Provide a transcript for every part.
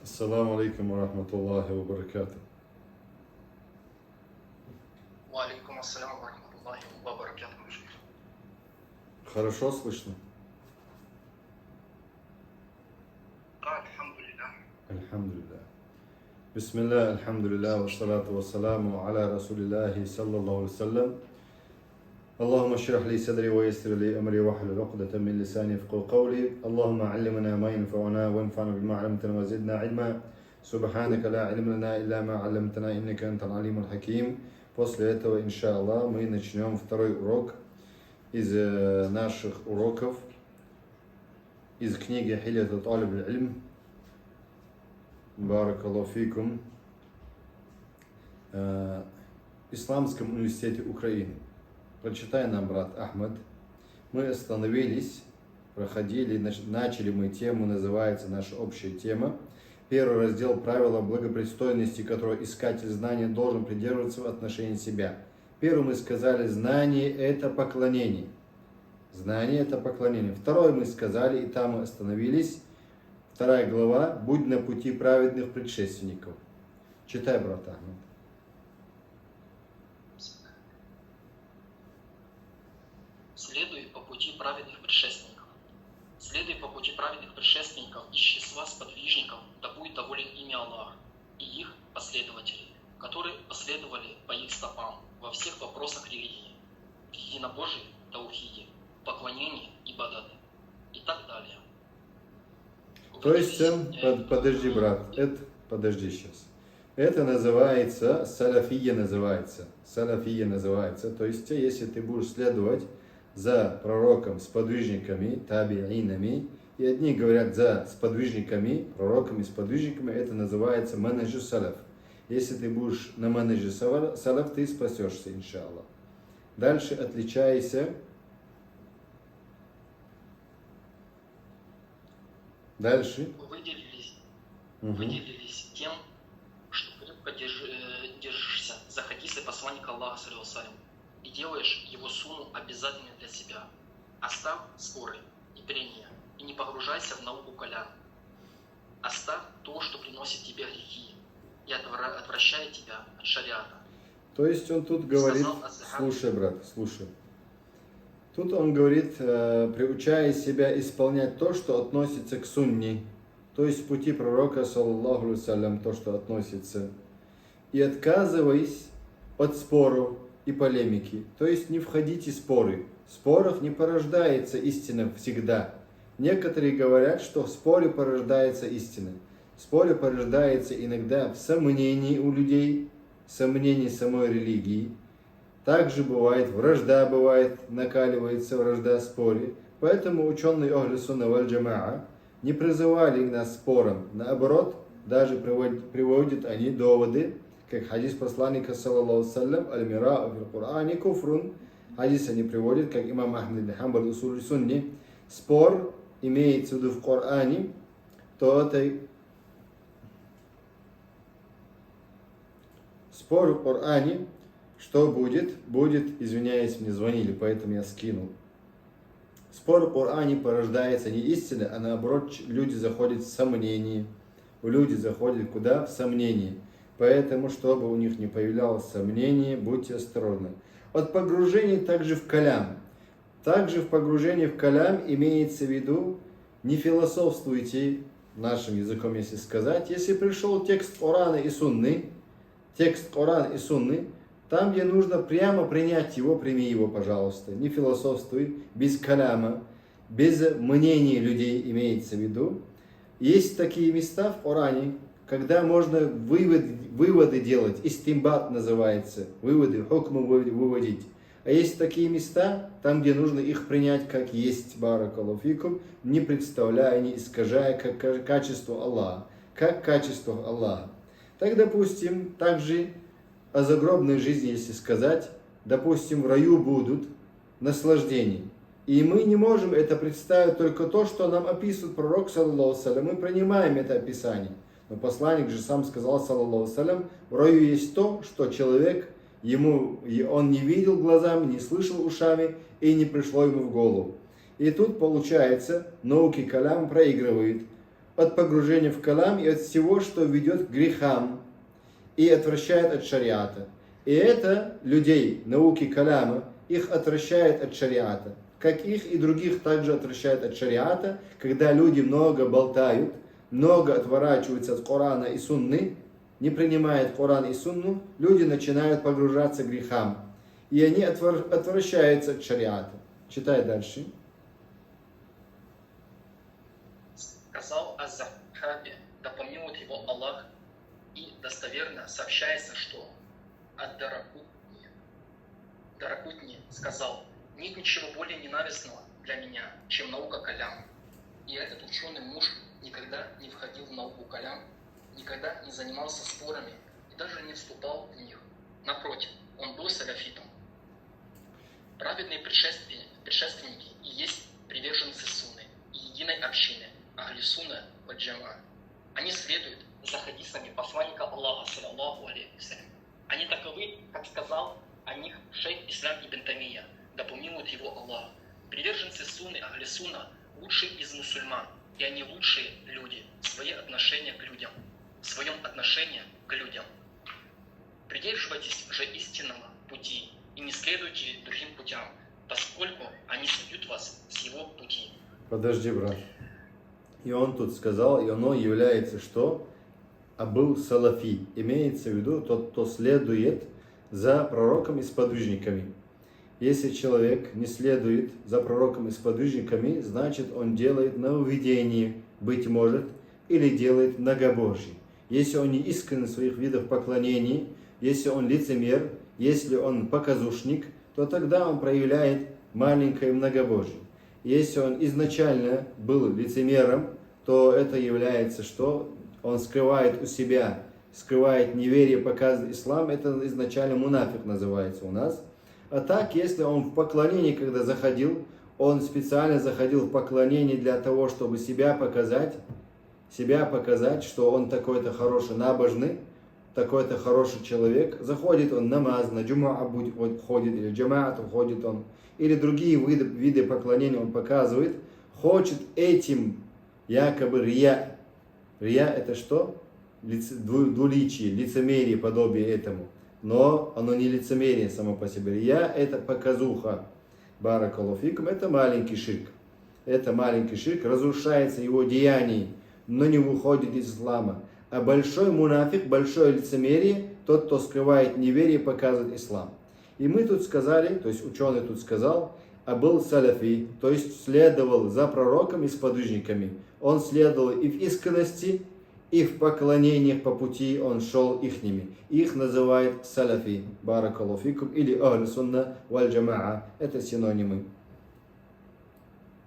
Ассаламу алейкум ва рахматуллахи ва баракату. Ва алейкум ассалям ва рахматуллахи ва баракату. Хорошо слышно? Да, альхамдулилля. Альхамдулилля. Бисмилля, альхамдулилля, ва салату ва саламу аля расулиллахи саллаллаху алейhi. اللهم اشرح لي صدري ويسر لي امري واحلل عقدة من لساني يفقهوا قولي اللهم علمنا ما ينفعنا وانفعنا بما علمتنا وزدنا علما سبحانك لا علم لنا الا ما علمتنا انك انت العليم الحكيم. После этого, иншаллах, мы начнем второй урок из наших уроков из книги Хиляту Талиб аль-Илм. Баракаллаху фикум. Исламском университете Украины. Прочитай нам, брат Ахмад. Мы остановились, проходили, начали мы тему, называется наша общая тема. Первый раздел правила благопристойности, которого искатель знания должен придерживаться в отношении себя. Первый мы сказали, знание это поклонение. Знание это поклонение. Второй мы сказали, и там мы остановились. Вторая глава, будь на пути праведных предшественников. Читай, брат Ахмад. Следуй по пути праведных предшественников. Следуй по пути праведных предшественников из числа сподвижников, да будет доволен ими Аллах и их последователей, которые последовали по их стопам во всех вопросах религии, в единобожии, таухиде, поклонении, ибадаты и так далее. То есть, подожди, брат, подожди сейчас. Это называется, салафия называется. Салафия называется. То есть, если ты будешь следовать за пророком, сподвижниками, табиинами, и одни говорят за сподвижниками, пророками, сподвижниками, это называется менеджер салаф. Если ты будешь на менеджер салаф, ты спасешься, иншаллах. Дальше отличайся. Дальше. Выделились тем, что крепко держишься за хадисы посланника Аллаха, саллиллаху и делаешь его сунну обязательной для себя. Оставь споры и прения, и не погружайся в науку колян. Оставь то, что приносит тебе грехи, и отвращает тебя от шариата. То есть он тут говорит, слушай, брат, слушай. Тут он говорит, приучая себя исполнять то, что относится к сунне, то есть пути пророка, саллаллаху алейхи, то, что относится, и отказываясь от споров и полемики, то есть не входите в споры. В спорах не порождается истина всегда. Некоторые говорят, что в споре порождается истина. В споре порождается иногда в сомнении у людей, сомнении самой религии. Также бывает вражда, накаливается вражда в споре. Поэтому ученые Ахлю Сунна валь Джамаа не призывали нас спором. Наоборот, даже приводят они доводы, как хадис посланника, саллаллаху алейхи, аль-мира в Коране куфрун. Хадис они приводят, как имам Ахмад ибн Хамбаль усуль сунни. Спор имеется в виду в Коране, то это спор в Коране, что будет? Будет, извиняюсь, мне звонили, поэтому я скинул. Спор в Коране порождается не истина, а наоборот, люди заходят в сомнение. Люди заходят куда? В сомнение. Поэтому, чтобы у них не появлялось сомнение, будьте осторожны. От погружения также в калям. Также в погружении в калям имеется в виду, не философствуйте, нашим языком если сказать, если пришел текст Корана и Сунны, там, где нужно прямо принять его, прими его, пожалуйста. Не философствуй, без каляма, без мнений людей имеется в виду. Есть такие места в Коране, когда можно выводы делать, истимбат называется, выводы, хукму выводить. А есть такие места, там, где нужно их принять как есть, баракаллаху фикум, не представляя, не искажая, как качество Аллаха. Как качество Аллаха. Так, допустим, также о загробной жизни, если сказать, допустим, в раю будут наслаждения. И мы не можем это представить только то, что нам описывает пророк, саллаллаху алейхи. Мы принимаем это описание. Но посланник же сам сказал, саллаллаху алейхи, в раю есть то, что человек, он не видел глазами, не слышал ушами и не пришло ему в голову. И тут получается, науки калям проигрывает. от погружения в калам и от всего, что ведет к грехам и отвращает от шариата. И это людей, науки каляма, их отвращает от шариата. Как их и других также отвращает от шариата, когда люди много болтают, много отворачиваются от Корана и Сунны, не принимают Коран и Сунну, люди начинают погружаться к грехам. И они отвращаются от шариата. Читай дальше. Сказал Аз-Захаби, да помилует его Аллах, и достоверно сообщается, что Ад-Даракутни сказал: нет ничего более ненавистного для меня, чем наука калям. И этот ученый муж никогда не входил в науку калям, никогда не занимался спорами и даже не вступал в них. Напротив, он был салафитом. Праведные предшественники и есть приверженцы сунны и единой общины Ахли Сунна валь Джамаа. Они следуют за хадисами посланника Аллаха, саллаллаху алейхи ва саллям. Они таковы, как сказал о них шейх Ислам ибн Тамия, да помилует его Аллах. Приверженцы сунны, Ахли Сунна, лучшие из мусульман, и они лучшие люди в своем отношении к людям. Придерживайтесь же истинного пути и не следуйте другим путям, поскольку они собьют вас с его пути. Подожди, брат. И он тут сказал, и оно является что? Абу Салафи. Имеется в виду тот, кто следует за пророком и сподвижниками. Если человек не следует за пророком и сподвижниками, значит он делает нововведение, быть может, или делает многобожие. Если он не искренен в своих видах поклонений, если он лицемер, если он показушник, то тогда он проявляет маленькое многобожие. Если он изначально был лицемером, то это является что? Он скрывает у себя, скрывает неверие, показывает ислам, это изначально мунафик называется у нас. А так, если он в поклонении, когда заходил, он специально заходил в поклонение для того, чтобы себя показать, что он такой-то хороший набожный, такой-то хороший человек. Заходит он намаз, на джумаа ходит, или джамаат ходит он, или другие виды поклонения он показывает, хочет этим якобы рия. Рия это что? Двуличие, лицемерие, подобие этому. Но оно не лицемерие само по себе. Рия это показуха. Баракаллаху фикум, это маленький ширк. Это маленький ширк, разрушается его деяний, но не выходит из ислама. А большой мунафик, большое лицемерие, тот, кто скрывает неверие, показывает ислам. И мы тут сказали, то есть ученый тут сказал, а был салафи, то есть следовал за пророком и сподвижниками. Он следовал и в искренности, и в поклонениях по пути он шел ихними. Их называют салафи, баракаллаху фикум, или ахлю сунна валь джамаа. Это синонимы.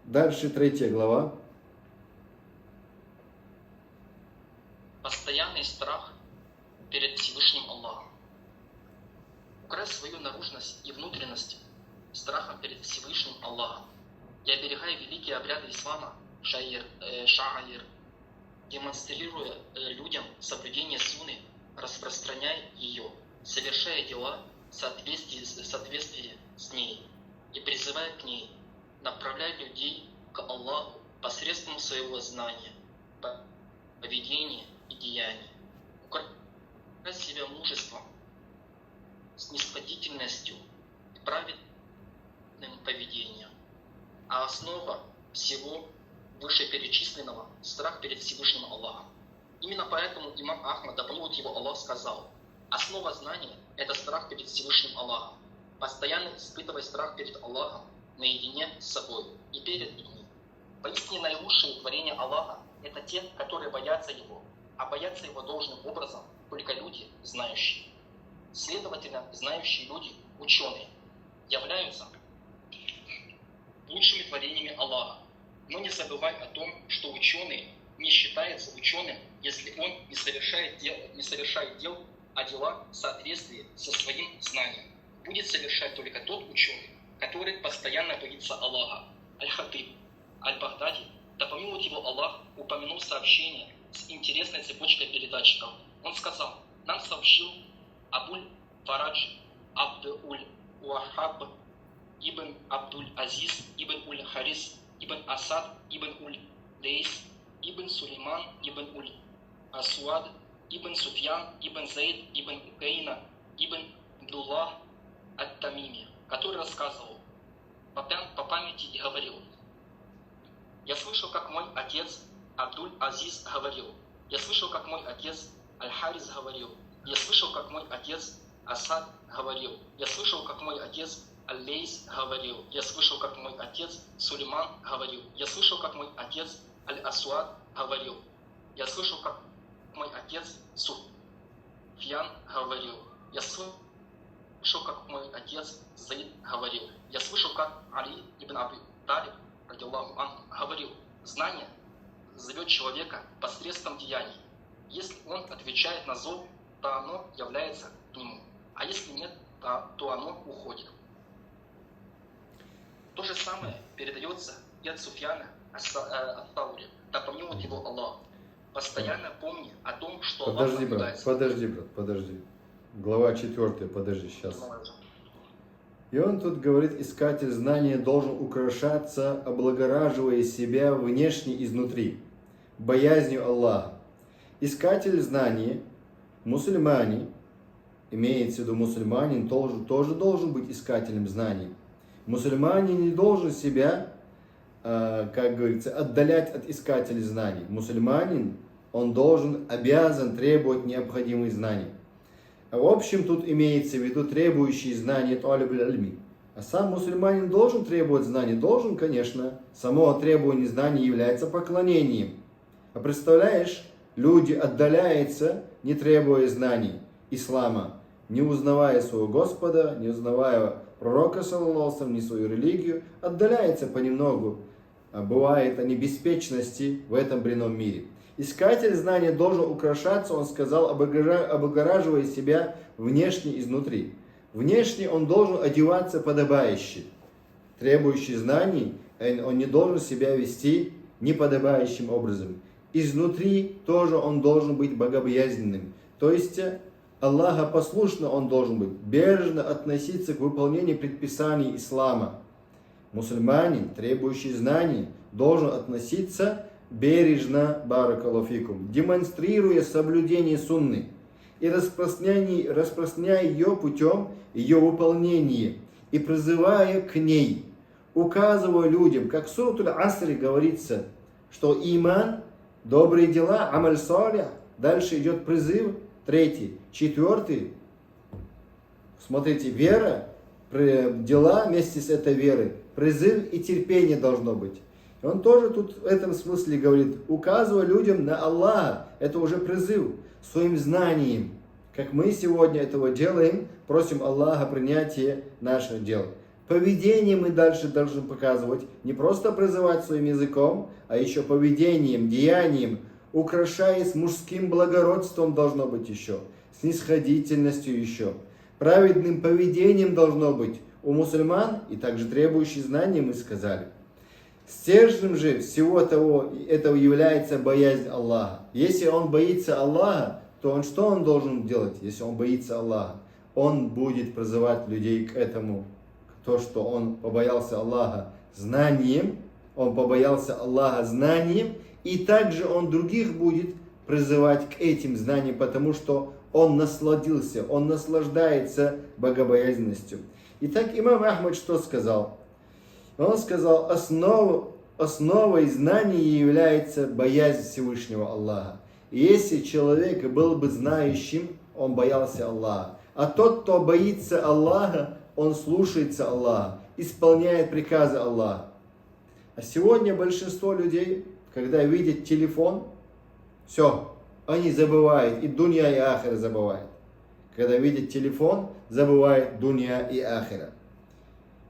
Дальше 3 глава. Постоянный страх перед Всевышним Аллахом. Укрась свою наружность и внутренность страхом перед Всевышним Аллахом и оберегая великие обряды ислама, шаир, демонстрируя людям соблюдение сунны, распространяя ее, совершая дела в соответствии с ней и призывая к ней, направляя людей к Аллаху посредством своего знания, поведения и деяний. Укрась себя мужеством, снисходительностью и праведным поведением. А основа всего вышеперечисленного – страх перед Всевышним Аллахом. Именно поэтому имам Ахмад, да помилует его Аллах, сказал: основа знания – это страх перед Всевышним Аллахом. Постоянно испытывай страх перед Аллахом наедине с собой и перед людьми. Поистине наилучшие творения Аллаха – это те, которые боятся Его, а боятся Его должным образом только люди, знающие. Следовательно, знающие люди, ученые, являются лучшими творениями Аллаха. Но не забывай о том, что ученый не считается ученым, если он не совершает дел, а дела в соответствии со своим знанием. Будет совершать только тот ученый, который постоянно боится Аллаха. Аль-Хатиб Аль-Багдади, да помилует его Аллах, упомянул сообщение с интересной цепочкой передатчиков. Он сказал: нам сообщил Абуль-Фарадж Абд-уль-Уахаб ибн Абдуль-Азиз ибн Уль-Харис ибн Асад ибн Уль-Лейс ибн Сулейман ибн Асуад ибн Суфьян ибн Зейд ибн Укейна ибн Абдуллах ат-Тамими, который рассказывал по памяти и говорил: я слышал, как мой отец Абдуль-Азиз говорил, я слышал, как мой отец Аль-Харис говорил, я слышал, как мой отец Асад говорил, я слышал, как мой отец Аль-Лейс говорил, я слышал, как мой отец Сулейман говорил, я слышал, как мой отец Аль-Асуад говорил, я слышал, как мой отец Суфьян говорил, я слышал, как мой отец Заид говорил, я слышал, как Али ибн Аби Талиб радиллаху анху говорил: знание зовет человека посредством деяний. Если он отвечает на зов, то оно является к нему, а если нет, то оно уходит. То же самое передается и от Суфьяна ат-Таури, да помилует его Аллах. Постоянно помни о том, что Аллах наблюдает. Подожди. Глава 4, подожди, сейчас. И он тут говорит: искатель знания должен украшаться, облагораживая себя внешне изнутри, боязнью Аллаха. Искатель знаний, мусульманин, имеется в виду мусульманин, тоже должен быть искателем знаний. Мусульманин не должен себя, как говорится, отдалять от искателей знаний. Мусульманин, он обязан требовать необходимых знаний. В общем, тут имеется в виду требующие знаний талиб аль-ильми. А сам мусульманин должен требовать знаний? Должен, конечно. Само требование знаний является поклонением. А представляешь, люди отдаляются, не требуя знаний ислама, не узнавая своего Господа, не узнавая пророка, саллаллаху, ни свою религию, отдаляются понемногу. Бывает они беспечности в этом бренном мире. Искатель знания должен украшаться, он сказал, облагораживая себя внешне изнутри. Внешне он должен одеваться подобающе. Требующий знаний, он не должен себя вести неподобающим образом. Изнутри тоже он должен быть богобоязненным. То есть Аллаха послушно он должен быть, бережно относиться к выполнению предписаний ислама. Мусульманин, требующий знаний, должен относиться бережно, баракаллаху фикум, демонстрируя соблюдение сунны и распространяя ее путем ее выполнения и призывая к ней, указывая людям, как в суратуль Асри говорится, что иман, добрые дела, амаль салих, дальше идет призыв, 3, 4, смотрите, вера, дела вместе с этой верой, призыв и терпение должно быть. И он тоже тут в этом смысле говорит, указывая людям на Аллаха, это уже призыв, своим знанием. Как мы сегодня этого делаем, просим Аллаха принятия нашего дела. Поведение мы дальше должны показывать, не просто призывать своим языком, а еще поведением, деянием, украшаясь мужским благородством должно быть еще, снисходительностью еще. Праведным поведением должно быть у мусульман и также требующий знаний, мы сказали. Стержнем же всего этого является боязнь Аллаха. Если он боится Аллаха, то что он должен делать, если он боится Аллаха? Он будет призывать людей к этому, то, что он побоялся Аллаха знанием, и также он других будет призывать к этим знаниям, потому что он насладился, он наслаждается богобоязненностью. Итак, имам Ахмад что сказал? Он сказал, основой знаний является боязнь Всевышнего Аллаха. И если человек был бы знающим, он боялся Аллаха. А тот, кто боится Аллаха, он слушается Аллаха, исполняет приказы Аллаха. А сегодня большинство людей, когда видят телефон, все, они забывают, и дунья, и ахира забывают. Когда видят телефон, забывают дунья и ахира.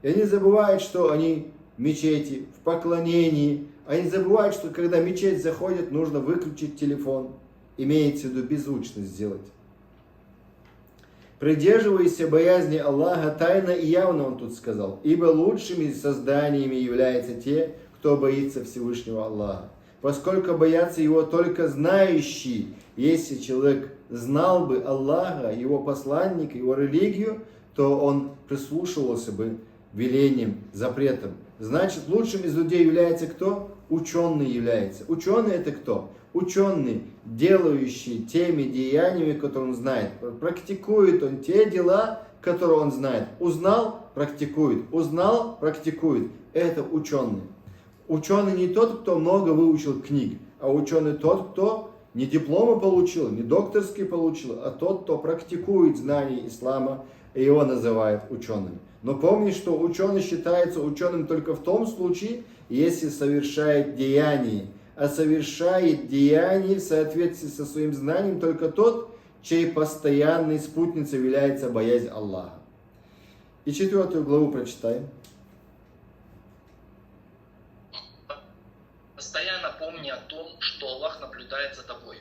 И они забывают, что они в мечети, в поклонении. Они забывают, что когда в мечеть заходят, нужно выключить телефон. Имеется в виду беззвучно сделать. Придерживайся боязни Аллаха тайно и явно, он тут сказал. Ибо лучшими созданиями являются те, кто боится Всевышнего Аллаха. Поскольку боятся Его только знающие. Если человек знал бы Аллаха, Его посланника, Его религию, то он прислушивался бы велениям, запретам. Значит, лучшим из людей является кто? Ученый является. Ученый это кто? Ученый, делающий теми деяниями, которые он знает. Практикует он те дела, которые он знает. Узнал, практикует. Узнал, практикует. Это ученый. Ученый не тот, кто много выучил книг, а ученый тот, кто не дипломы получил, не докторские получил, а тот, кто практикует знания ислама, и его называют ученым. Но помни, что ученый считается ученым только в том случае, если совершает деяния. А совершает деяния в соответствии со своим знанием только тот, чьей постоянной спутницей является боязнь Аллаха. И 4 главу прочитаем. Постоянно помни о том, что Аллах наблюдает за тобой.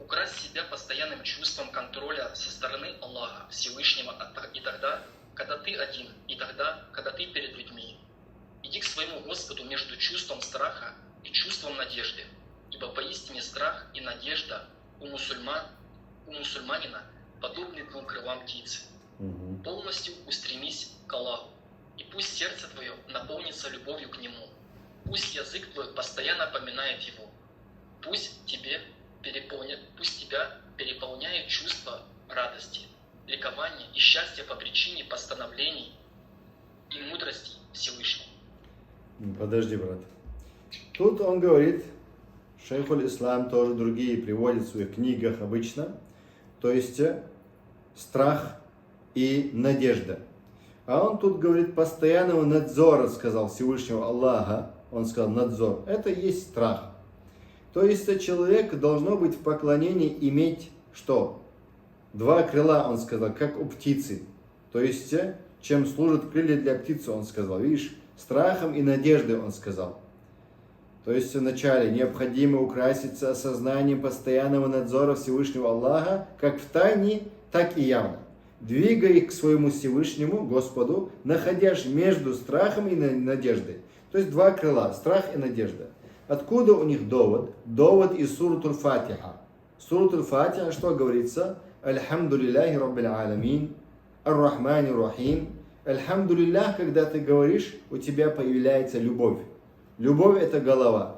Украсть себя постоянным чувством контроля со стороны Аллаха Всевышнего и тогда, когда ты один, и тогда, когда ты перед людьми. Иди к своему Господу между чувством страха и чувством надежды, ибо поистине страх и надежда у мусульманина подобны двум крылам птицы. Полностью устремись к Аллаху, и пусть сердце твое наполнится любовью к Нему. Пусть язык твой постоянно поминает Его. Пусть тебя переполняет чувство радости, ликования и счастья по причине постановлений и мудрости Всевышнего. Подожди, брат. Тут он говорит, шейхуль ислам тоже другие приводят в своих книгах обычно, то есть страх и надежда. А он тут говорит постоянного надзора, сказал Всевышнего Аллаха. Он сказал надзор. Это и есть страх. То есть человек должно быть в поклонении иметь что? 2 крыла, он сказал, как у птицы. То есть чем служат крылья для птицы, он сказал. Видишь, страхом и надеждой, он сказал. То есть вначале необходимо украситься осознанием постоянного надзора Всевышнего Аллаха, как в тайне, так и явно. Двигай к своему Всевышнему Господу, находясь между страхом и надеждой. То есть 2 крыла, страх и надежда. Откуда у них довод? Довод из Сурат Аль-Фатиха. Сурат Аль-Фатиха, что говорится? Альхамдулиллахи Раббил Аламин, Ар-Рахмани Рахим. Альхамдулиллах, когда ты говоришь, у тебя появляется любовь. Любовь это голова.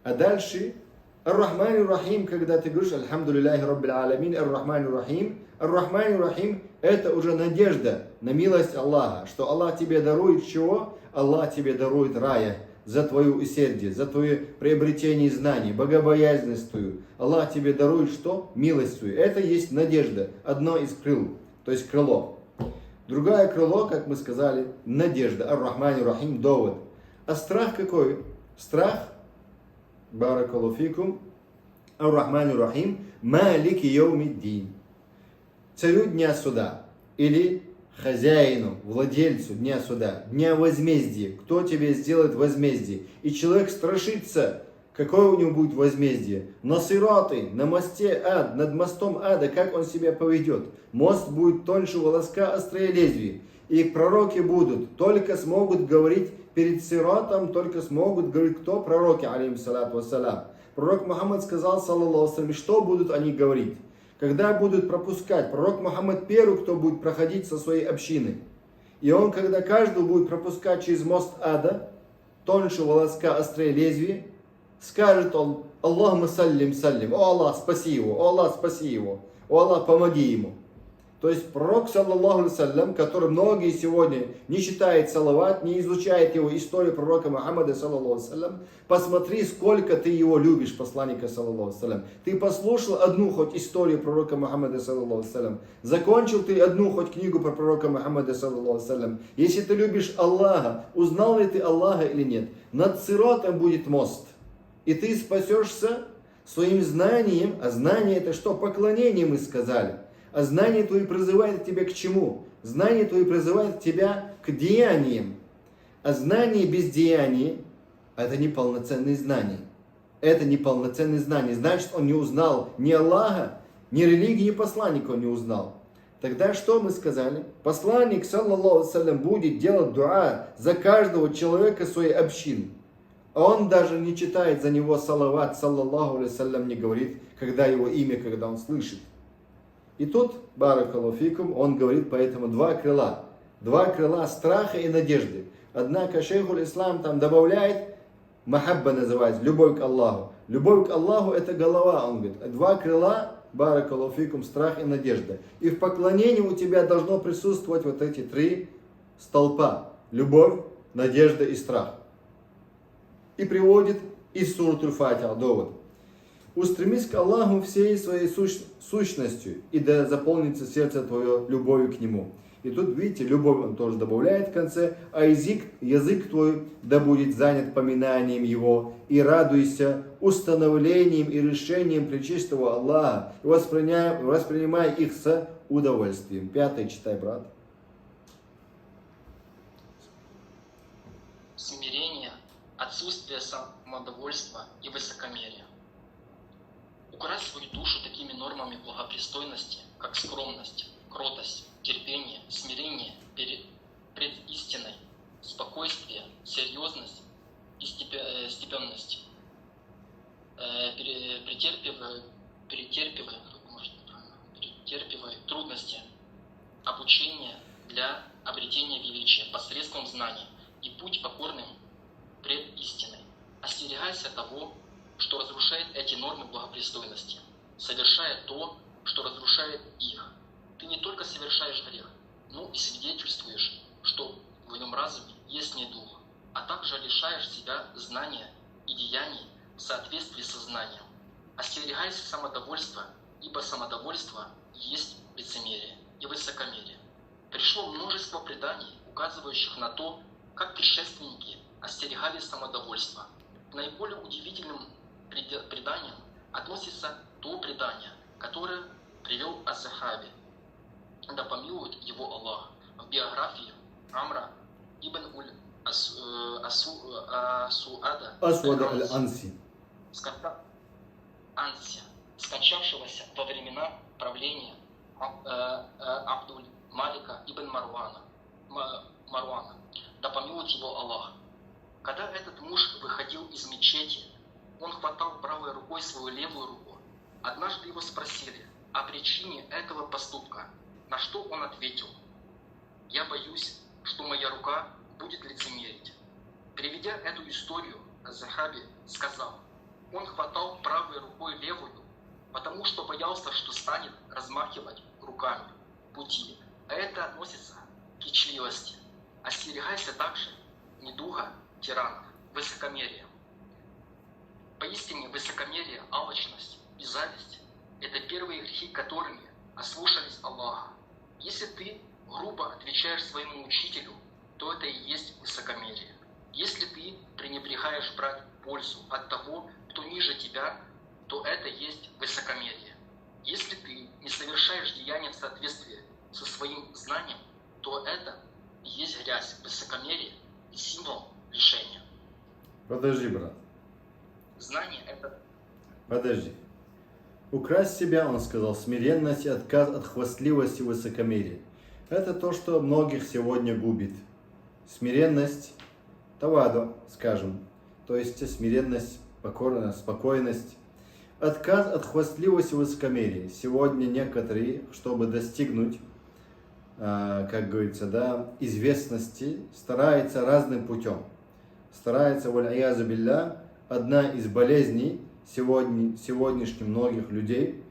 А дальше Ар-Рахмани Рахим, когда ты говоришь Альхамдулиллахи Раббил Аламин, Ар-Рахмани Рахим. Ар-Рахмани Рахим это уже надежда на милость Аллаха, что Аллах тебе дарует чего? Аллах тебе дарует рая за твое усердие, за твое приобретение знаний, богобоязненность твою. Аллах тебе дарует что? Милость свою. Это есть надежда, одно из крыл, то есть крыло. Другое крыло, как мы сказали, надежда. Ар-Рахмани Рахим, довод. А страх какой? Страх, баракаллаху фикум, Ар-Рахмани Рахим, Малики Йаумиддин. Царю дня суда или хозяину, владельцу дня суда, дня возмездия. Кто тебе сделает возмездие? И человек страшится, какое у него будет возмездие. На сироты, на мосте ад, над мостом ада, как он себя поведет. Мост будет тоньше волоска, острее лезвия. И пророки будут, только смогут говорить перед сиротом, только смогут говорить кто? Пророки, алейхиссалату вассалям. Пророк Мухаммад сказал, саллаллаху алейхи, что будут они говорить? Когда будут пропускать, пророк Мухаммад первый, кто будет проходить со своей общиной. И он, когда каждого будет пропускать через мост ада, тоньше волоска, острее лезвия, скажет он, Аллахума саллим саллим, о Аллах, спаси его, о Аллах, спаси его, о Аллах, помоги ему. То есть пророк, саллаллаху алейhi, который многие сегодня не читает салават, не изучает его историю пророка Мухаммада, саллаллаху алейhi, посмотри, сколько ты его любишь, посланника, саллаллаху алейhi. Ты послушал одну хоть историю пророка Мухаммада, саллаллаху алейhi, закончил ты одну хоть книгу про пророка Мухаммада, саллаллаху алейhi. Если ты любишь Аллаха, узнал ли ты Аллаха или нет? Над сиротом будет мост, и ты спасешься своим знанием, а знание это что? Поклонение мы сказали. А знание твое призывает тебя к чему? Знание твое призывает тебя к деяниям. А знание без деяния – это неполноценное знание. Это неполноценное знание. Значит, он не узнал ни Аллаха, ни религии, ни посланника он не узнал. Тогда что мы сказали? Посланник, саллаллаху алейхи, будет делать дуа за каждого человека своей общины. А он даже не читает за него салават, саллаллаху алейхи, не говорит, когда его имя, когда он слышит. И тут, баракаллаху фикум, он говорит поэтому 2 крыла. 2 крыла страха и надежды. Однако шейхуль ислам там добавляет, махабба называется, любовь к Аллаху. Любовь к Аллаху это голова, он говорит. Два крыла, баракаллаху фикум, страх и надежда. И в поклонении у тебя должно присутствовать вот эти три столпа. Любовь, надежда и страх. И приводит из суры Фатиха довод. Устремись к Аллаху всей своей сущностью, и да заполнится сердце твое любовью к Нему. И тут, видите, любовь он тоже добавляет в конце, а язык твой да будет занят поминанием Его, и радуйся установлением и решением Пречистого Аллаха, и воспринимай их с удовольствием. 5 читай, брат. Смирение, отсутствие самодовольства и высокомерия. Укрась свою душу такими нормами благопристойности, как скромность, кротость, терпение, смирение пред истиной, спокойствие, серьезность и степенность, претерпевая трудности, обучение для обретения величия посредством знаний и путь покорным пред истиной. Остерегайся того, что разрушает эти нормы благопристойности, совершая то, что разрушает их. Ты не только совершаешь грех, но и свидетельствуешь, что в твоем разуме есть недуг, а также лишаешь себя знания и деяний в соответствии со знанием. Остерегайся самодовольства, ибо самодовольство есть лицемерие и высокомерие. Пришло множество преданий, указывающих на то, как предшественники остерегались самодовольства. К наиболее удивительным преданиям относится то предание, которое привел Аз-Захаби, да помилует его Аллах, в биографии Амра ибн Асуада Аль-Анси, скончавшегося во времена правления Абдуль-Малика ибн Маруана, да помилует его Аллах. Когда этот муж выходил из мечети, он хватал правой рукой свою левую руку. Однажды его спросили о причине этого поступка, на что он ответил: «Я боюсь, что моя рука будет лицемерить». Приведя эту историю, Аз-Захаби сказал: он хватал правой рукой левую, потому что боялся, что станет размахивать руками в пути. А это относится к кичливости. Остерегайся также недуга тиранов, высокомерия. Поистине высокомерие, алчность и зависть – это первые грехи, которыми ослушались Аллаха. Если ты грубо отвечаешь своему учителю, то это и есть высокомерие. Если ты пренебрегаешь брать пользу от того, кто ниже тебя, то это есть высокомерие. Если ты не совершаешь деяния в соответствии со своим знанием, то это и есть грязь, высокомерие и символ лишения. Подожди, брат. Знание – это... Подожди. Украсть себя, он сказал, смиренность и отказ от хвастливости и высокомерия. Это то, что многих сегодня губит. Смиренность, таваду, скажем, то есть смиренность, покорность, спокойность. Отказ от хвастливости и высокомерия. Сегодня некоторые, чтобы достигнуть, как говорится, да, известности, стараются разным путем. Стараются, валь-аязу билля, одна из болезней сегодняшних многих людей,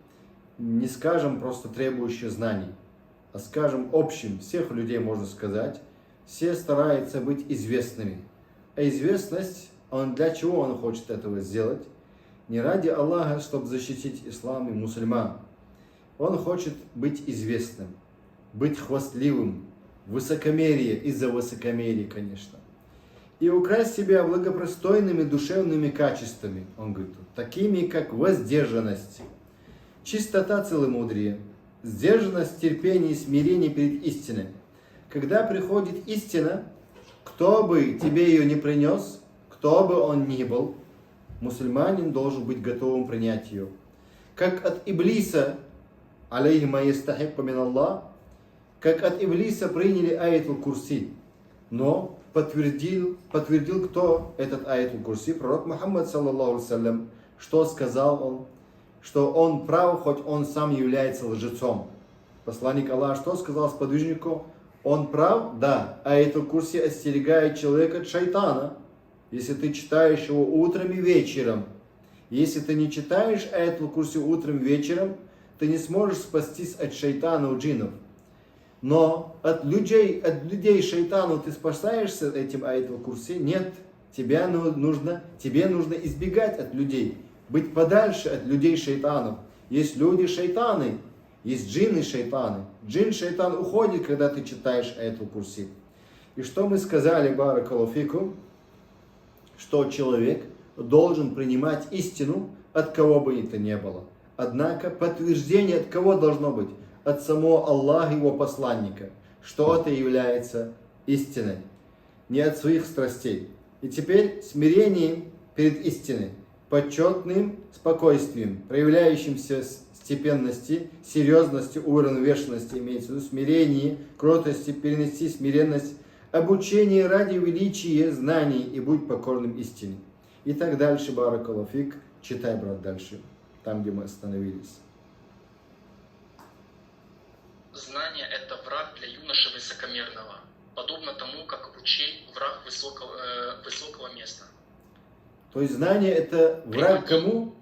не скажем просто требующих знаний, а скажем общим, всех людей можно сказать, все стараются быть известными. А известность, для чего он хочет этого сделать? Не ради Аллаха, чтобы защитить ислам и мусульман. Он хочет быть известным, быть хвастливым, высокомерие, из-за высокомерия, конечно. И украсть себя благопристойными душевными качествами, он говорит, такими как воздержанность, чистота целомудрия, сдержанность, терпение и смирение перед истиной. Когда приходит истина, кто бы тебе ее не принес, кто бы он ни был, мусульманин должен быть готовым принять ее. Как от Иблиса, алейхи ма ястахикку мин Аллах, как от Иблиса приняли аятул курси, но подтвердил кто этот аятул курси? Пророк Мухаммад, саллаллаху алейхи, что сказал он? Что он прав, хоть он сам является лжецом. Посланник Аллаха что сказал сподвижнику? Он прав? Да. Аятуль Курси остерегает человека от шайтана. Если ты читаешь его утром и вечером. Если ты не читаешь Аятуль Курси утром и вечером, ты не сможешь спастись от шайтана у джиннов. Но от людей шайтану ты спасаешься этим Аятуль Курси? Нет. Тебе нужно избегать от людей. Быть подальше от людей шайтанов. Есть люди шайтаны. Есть джинны шайтаны. Джин-шайтан уходит, когда ты читаешь Аятуль Курси. И что мы сказали, баракаллаху фикум, что человек должен принимать истину от кого бы это ни было. Однако подтверждение от кого должно быть? От самого Аллаха, его посланника, что это является истиной. Не от своих страстей. И теперь смирение перед истиной, почетным спокойствием, проявляющимся степенности, серьезности, уравновешенности, имеется в виду смирение, кротости, перенести смиренность, обучение ради величия знаний и будь покорным истине. И так дальше, баракаллаху фик, читай, брат, дальше, там, где мы остановились. Знание – это враг для юноши высокомерного, подобно тому, как ручей – враг высокого места. То есть знание – это враг кому?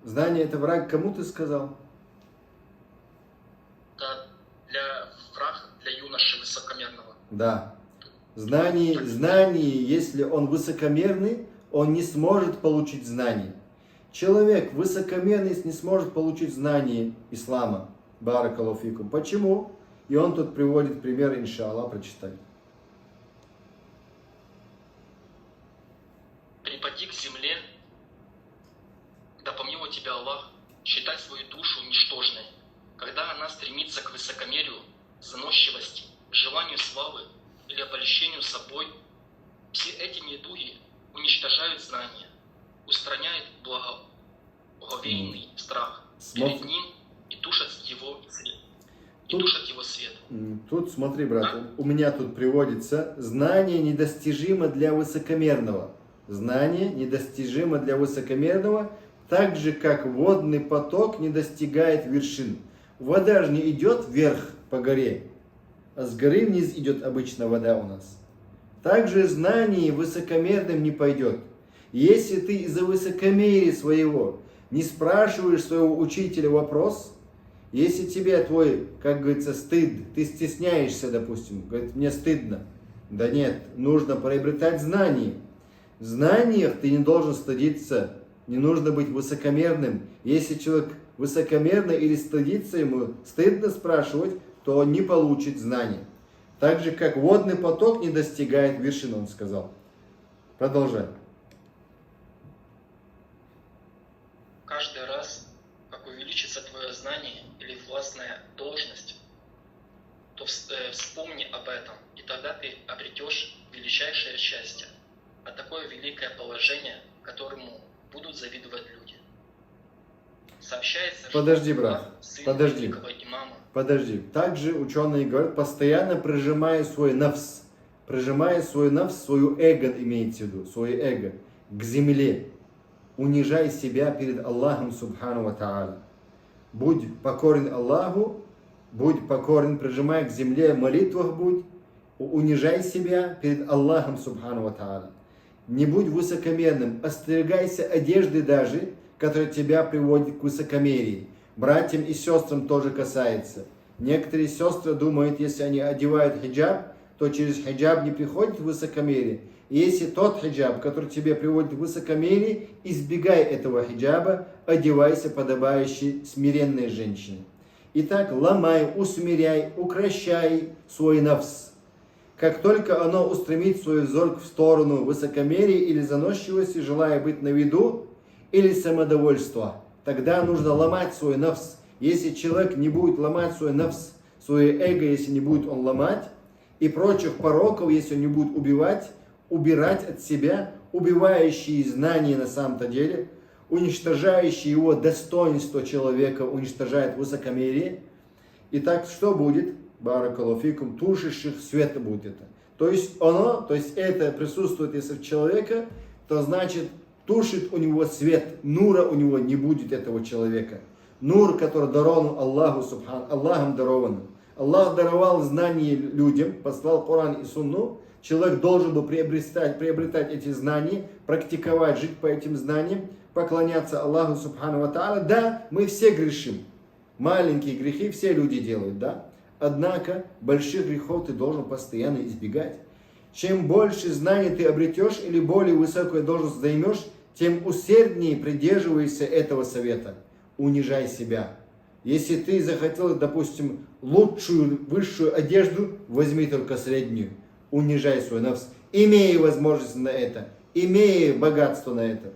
Знание – это враг кому, ты сказал? Да, враг для юноши высокомерного. Да. Знание, если он высокомерный, он не сможет получить знание. Человек высокомерный не сможет получить знание ислама. Баракаллаху фикум. Почему? И он тут приводит пример, иншаллах, прочитай. Припади к земле, да помилуй тебя Аллах, считай свою душу ничтожной, когда она стремится к высокомерию, заносчивости, желанию славы или обольщению собой. Все эти недуги уничтожают знания, устраняют благоговейный страх перед ним и тушат его свет. Тут смотри, брат, у меня тут приводится: знание недостижимо для высокомерного. Знание недостижимо для высокомерного, так же, как водный поток не достигает вершин. Вода же не идет вверх по горе, а с горы вниз идет обычно вода у нас. Также знание высокомерным не пойдет. Если ты из-за высокомерия своего не спрашиваешь своего учителя вопрос, если тебе твой, как говорится, стыд, ты стесняешься, допустим, говорит, мне стыдно. Да нет, нужно приобретать знания. В знаниях ты не должен стыдиться, не нужно быть высокомерным. Если человек высокомерный или стыдится, ему стыдно спрашивать, то он не получит знания. Так же, как водный поток не достигает вершины, он сказал. Продолжай. Каждый раз, как увеличится твое знание или властная должность, то вспомни об этом, и тогда ты обретешь величайшее счастье, а такое великое положение, которому будут завидовать люди. Сообщается, Подожди, что брат, сын подожди. великого имама. Подожди. Также ученые говорят, постоянно прижимая свой нафс, свою эго, имеется в виду, свое эго, к земле. Унижай себя перед Аллахом Субхану ва Та'аля. Будь покорен Аллаху, будь покорен, прижимай к земле, в молитвах будь, унижай себя перед Аллахом Субхану ва Та'аля. Не будь высокомерным, остерегайся одежды даже, которая тебя приводит к высокомерии. Братьям и сестрам тоже касается. Некоторые сестры думают, если они одевают хиджаб, то через хиджаб не приходит в высокомерие. И если тот хиджаб, который тебе приводит к высокомерии, избегай этого хиджаба, одевайся подобающей смиренной женщине. Итак, ломай, усмиряй, укращай свой нафс. Как только оно устремит свой взор в сторону высокомерия или заносчивости, желая быть на виду, или самодовольства, тогда нужно ломать свой нафс. Если человек не будет ломать свой нафс, свое эго, если не будет он ломать, и прочих пороков, если он не будет убирать от себя, убивающие знания на самом-то деле, уничтожающие его достоинство человека, уничтожает высокомерие. Итак, что будет? Баракаллаху фикум, тушащих света будет это. То есть это присутствует, если в человека, то значит тушит у него свет, нура у него не будет этого человека. Нур, который дарован Аллаху Субхану, Аллахом дарован. Аллах даровал знания людям, послал Коран и Сунну. Человек должен был приобретать эти знания, практиковать, жить по этим знаниям, поклоняться Аллаху Субхану Ва Тааля. Да, мы все грешим. Маленькие грехи все люди делают, да. Однако больших грехов ты должен постоянно избегать. Чем больше знаний ты обретешь или более высокую должность займешь, тем усерднее придерживайся этого совета. Унижай себя. Если ты захотел, допустим, лучшую, высшую одежду, возьми только среднюю. Унижай свой нафс. Имея возможность на это, имея богатство на это.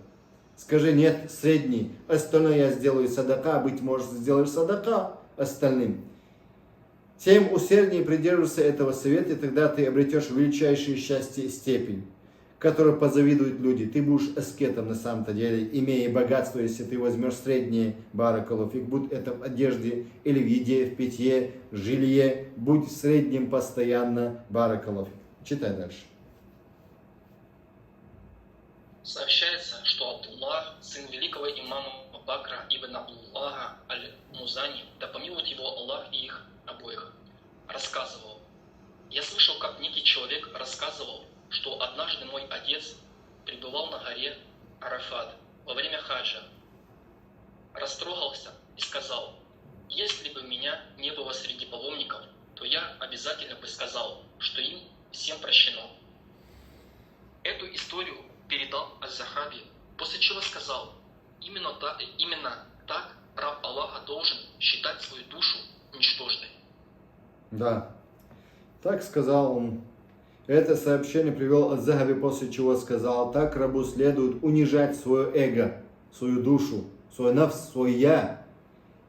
Скажи, нет, средний, остальное я сделаю садака, быть может, сделаешь садака остальным. Тем усерднее придерживайся этого совета, и тогда ты обретешь величайшее счастье и степень, которой позавидуют люди. Ты будешь аскетом на самом-то деле, имея богатство, если ты возьмешь среднее, баракалуфик, будь это в одежде или в еде, в питье, в жилье, будь средним постоянно, баракалуфик. Читай дальше. Сообщается, что Абдуллах, сын великого имама Бакра ибн Абдуллаха аль-Музани, да помилует его Аллах и их обоих, рассказывал: «Я слышал, как некий человек рассказывал, что однажды мой отец пребывал на горе Арафат во время хаджа, растрогался и сказал: если бы меня не было среди паломников, то я обязательно бы сказал, что им всем прощено». Эту историю передал Аз-Захаби, после чего сказал: именно так раб Аллаха должен считать свою душу ничтожной. Да, так сказал он. Это сообщение привел Аз-Захаби, после чего сказал: так рабу следует унижать свое эго, свою душу, свой нафс, свой я,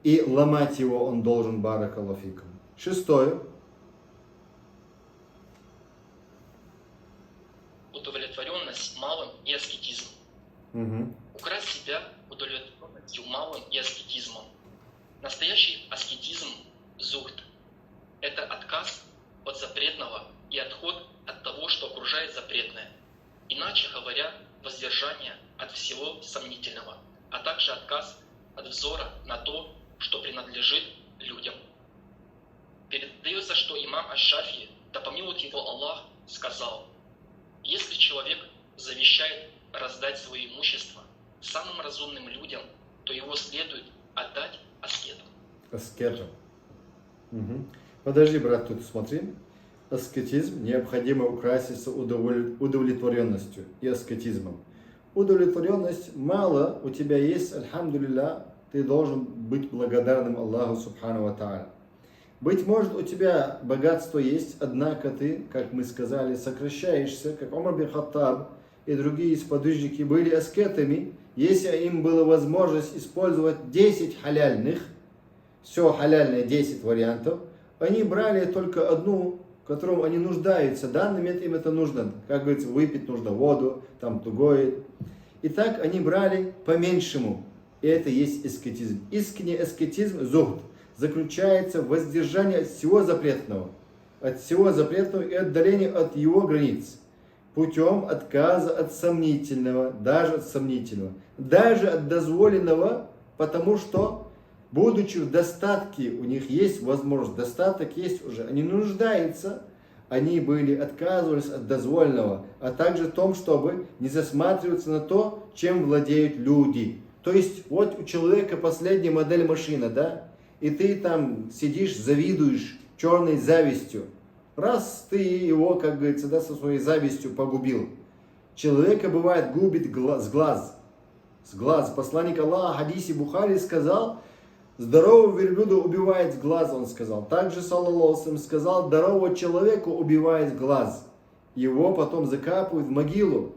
и ломать его он должен, баракаллаху фикум. Шестое. Удовлетворенность малым и аскетизм. Украсть себя удовлетворенностью малым и аскетизмом. Настоящий аскетизм зухд – это отказ от запретного и отход от того, что окружает запретное. Иначе говоря, воздержание от всего сомнительного, а также отказ от взора на то, что принадлежит людям. Передается, что имам Аш-Шафии, да помилует его Аллах, сказал: если человек завещает раздать свое имущество самым разумным людям, то его следует отдать аскетам. Аскетам. Подожди, брат, тут смотри. Аскетизм необходимо украситься удовлетворенностью и аскетизмом. Удовлетворенность мало у тебя есть, альхамдулилля, ты должен быть благодарным Аллаху Субхану Ва Тааля. Быть может, у тебя богатство есть, однако ты, как мы сказали, сокращаешься, как Умар бин Хаттаб и другие сподвижники были аскетами. Если им была возможность использовать 10 халяльных, все халяльное 10 вариантов, они брали только одну, в котором они нуждаются. В данный момент им это нужно. Как говорится, выпить нужно воду, там другое. И так они брали по-меньшему. И это есть аскетизм. Искренний аскетизм, зухд, заключается в воздержании от всего запретного. От всего запретного и отдалении от его границ. Путем отказа от сомнительного, даже от дозволенного, потому что, будучи в достатке, у них есть возможность, достаток есть уже, они нуждаются, они отказывались от дозволенного, а также в том, чтобы не засматриваться на то, чем владеют люди. То есть, вот у человека последняя модель машины, да, и ты там сидишь, завидуешь черной завистью. Раз ты его, как говорится, да, со своей завистью погубил. Человека бывает губит с глаз. Посланник Аллаха в хадисе Бухари сказал: здорового верблюда убивает с глаз, он сказал. Также, саллаллаху алейхи ва саллям, сказал: здорового человека убивает глаз. Его потом закапывают в могилу.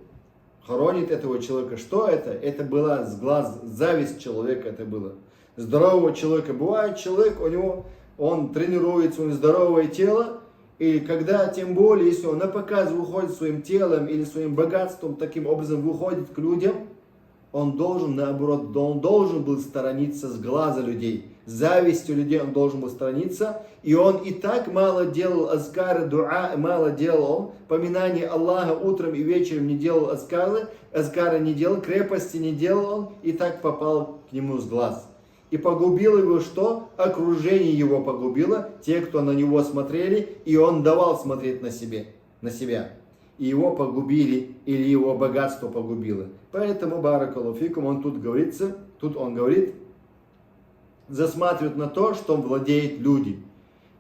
Хоронит этого человека. Что это? Это была с глаз, зависть человека это было. Здорового человека. Бывает человек, он тренируется, у него здоровое тело, и когда, тем более, если он на показ выходит своим телом или своим богатством, таким образом выходит к людям, он должен, наоборот, он должен был сторониться с глаза людей. Завистью людей он должен был сторониться, и он и так мало делал азкары, дуа, мало делал он, поминание Аллаха утром и вечером не делал азкары не делал, крепости не делал он, и так попал к нему с глаз. И погубило его что? Окружение его погубило, те, кто на него смотрели, и он давал смотреть на себя. И его погубили, или его богатство погубило. Поэтому, баракаллаху фикум, он тут он говорит, засматривает на то, что владеет люди.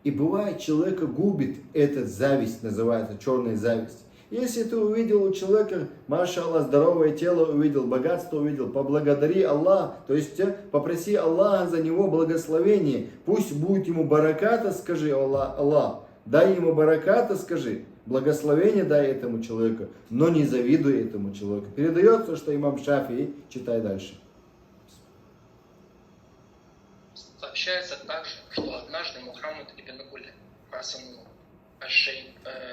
И бывает, человека губит эта зависть, называется черная зависть. Если ты увидел у человека, маша Аллах, здоровое тело, увидел богатство, увидел, поблагодари Аллах, то есть попроси Аллаха за него благословение, пусть будет ему бараката, скажи Аллах, дай ему бараката, скажи, благословение дай этому человеку, но не завидуй этому человеку. Передается, что имам Шафии, читай дальше. Сообщается также, что однажды Мухаммад ибн Хасану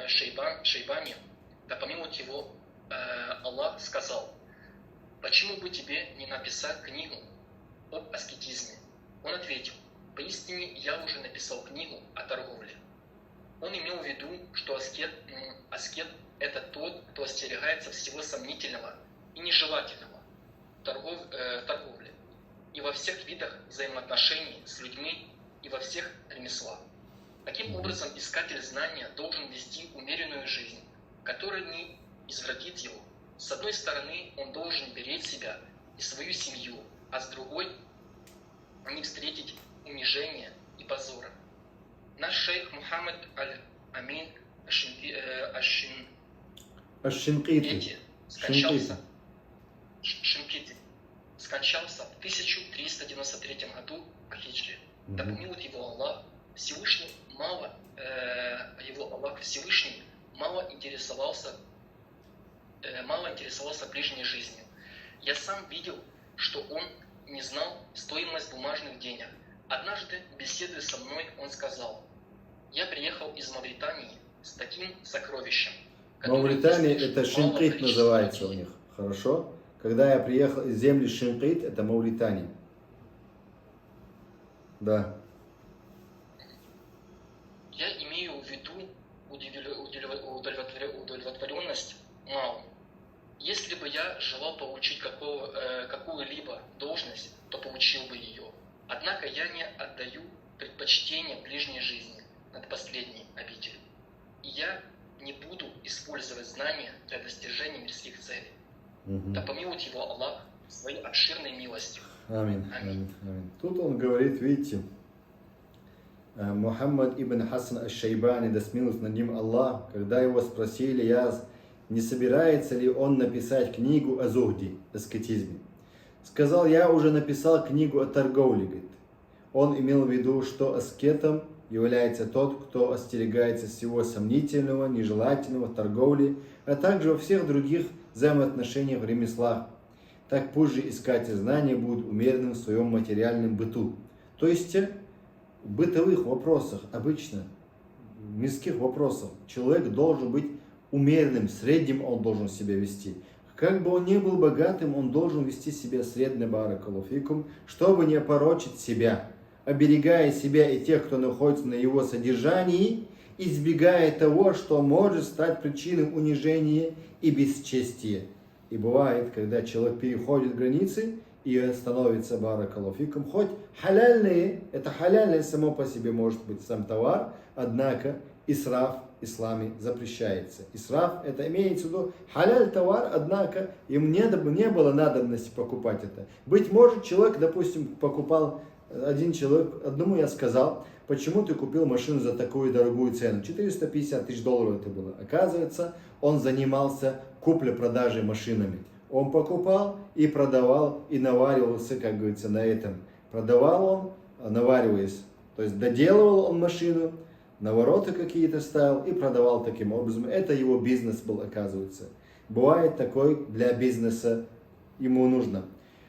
Шейбани, да помилует его Аллах, сказал: «Почему бы тебе не написать книгу об аскетизме?» Он ответил: «Поистине я уже написал книгу о торговле». Он имел в виду, что аскет – это тот, кто остерегается всего сомнительного и нежелательного в торговле и во всех видах взаимоотношений с людьми и во всех ремеслах. Таким образом, искатель знания должен вести умеренную жизнь, которая не извратит его. С одной стороны, он должен беречь себя и свою семью, а с другой – не встретить унижения и позора. Наш шейх Мухаммад Аль-Амин Аш-Шинкити скончался в 1393 году по хиджре. Да помилует его Аллах, Всевышний мало интересовался ближней жизнью. Я сам видел, что он не знал стоимость бумажных денег. Однажды, беседуя со мной, он сказал: «Я приехал из Мавритании с таким сокровищем». Мавритания это Шинкит называется у них. Хорошо? Когда я приехал из земли Шинкит, это Мавритания. Да. Я имею в виду удовлетворенность малым. Если бы я желал получить какую-либо должность, то получил бы ее. Однако я не отдаю предпочтение ближней жизни над последней обителью. И я не буду использовать знания для достижения мирских целей. Да помилует его Аллах своей обширной милостью. Аминь. Тут он говорит, видите, Мухаммад ибн Хасан аш-Шейбани, да смилуется над ним Аллах, когда его спросили, не собирается ли он написать книгу о зухде, аскетизме, сказал: я уже написал книгу о торговле, говорит. Он имел в виду, что аскетом является тот, кто остерегается всего сомнительного, нежелательного в торговле, а также во всех других взаимоотношениях в ремеслах. Так позже искатель знания будет умеренным в своем материальном быту. То есть в бытовых вопросах, обычно в мирских вопросах, человек должен быть умеренным, средним он должен себя вести. Как бы он ни был богатым, он должен вести себя средне, баракаллаху фикум, чтобы не опорочить себя, оберегая себя и тех, кто находится на его содержании, избегая того, что может стать причиной унижения и бесчестия. И бывает, когда человек переходит границы и становится, баракаллаху фикум, хоть халяльные, это халяльное само по себе может быть сам товар, однако исраф в исламе запрещается. Исраф, это имеется в виду халяль товар, однако им не было надобности покупать это. Быть может, человек, допустим, покупал, один человек, одному я сказал: почему ты купил машину за такую дорогую цену? 450 тысяч долларов это было. Оказывается, он занимался куплей-продажей машинами. Он покупал и продавал, и наваривался, как говорится, на этом. Продавал он, навариваясь. То есть доделывал он машину, навороты какие-то ставил и продавал таким образом. Это его бизнес был, оказывается. Бывает такой для бизнеса, ему нужно.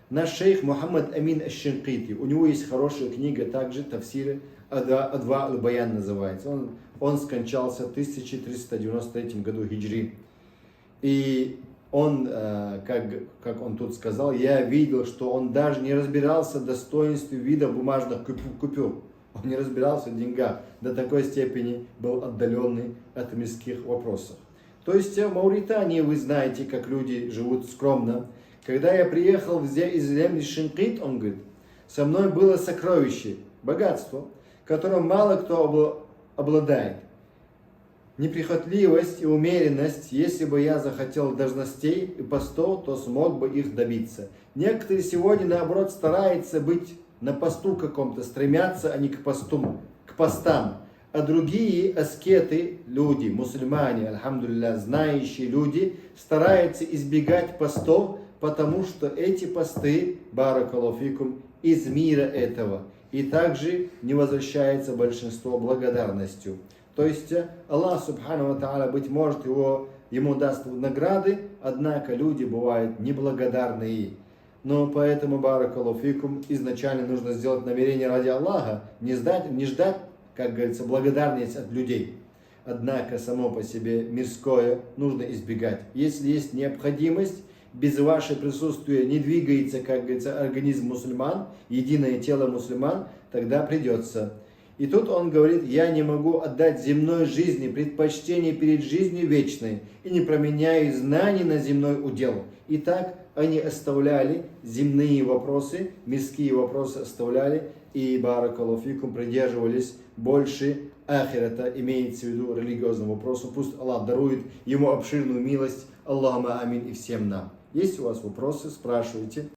Наш шейх Мухаммад Амин аш-Шинкити, у него есть хорошая книга, также тафсиры, Адва аль-Баян называется. Он скончался в 1393 году хиджри. И он, как он тут сказал, я видел, что он даже не разбирался в достоинстве вида бумажных купюр. Он не разбирался в деньгах, до такой степени был отдаленный от мирских вопросов. То есть в Мавритании вы знаете, как люди живут скромно. Когда я приехал из земли Шинкит, он говорит, Со мной было сокровище, богатство, которым мало кто обладает. Неприхотливость и умеренность, если бы я захотел должностей и постов, то смог бы их добиться. Некоторые сегодня, наоборот, стараются быть на посту каком-то, стремятся они к постам. А другие аскеты, люди, мусульмане, альхамдулилля, знающие люди, стараются избегать постов, потому что эти посты, баракаллаху фикум, из мира этого. И также не возвращается большинство благодарностью. То есть Аллах Субхану ва Тааля, быть может, ему даст награды, однако люди бывают неблагодарные. Но поэтому, баракаллаху фикум, изначально нужно сделать намерение ради Аллаха, не ждать, как говорится, благодарность от людей. Однако само по себе мирское нужно избегать. Если есть необходимость, без вашего присутствия не двигается, как говорится, организм мусульман, единое тело мусульман, тогда придется. И тут он говорит: я не могу отдать земной жизни предпочтение перед жизнью вечной и не променяю знаний на земной удел. Итак, они оставляли земные вопросы, мирские вопросы оставляли, и, баракаллаху фикум, придерживались больше ахирата, имеется в виду религиозного вопроса. Пусть Аллах дарует ему обширную милость. Аллахума амин и всем нам. Есть у вас вопросы, спрашивайте.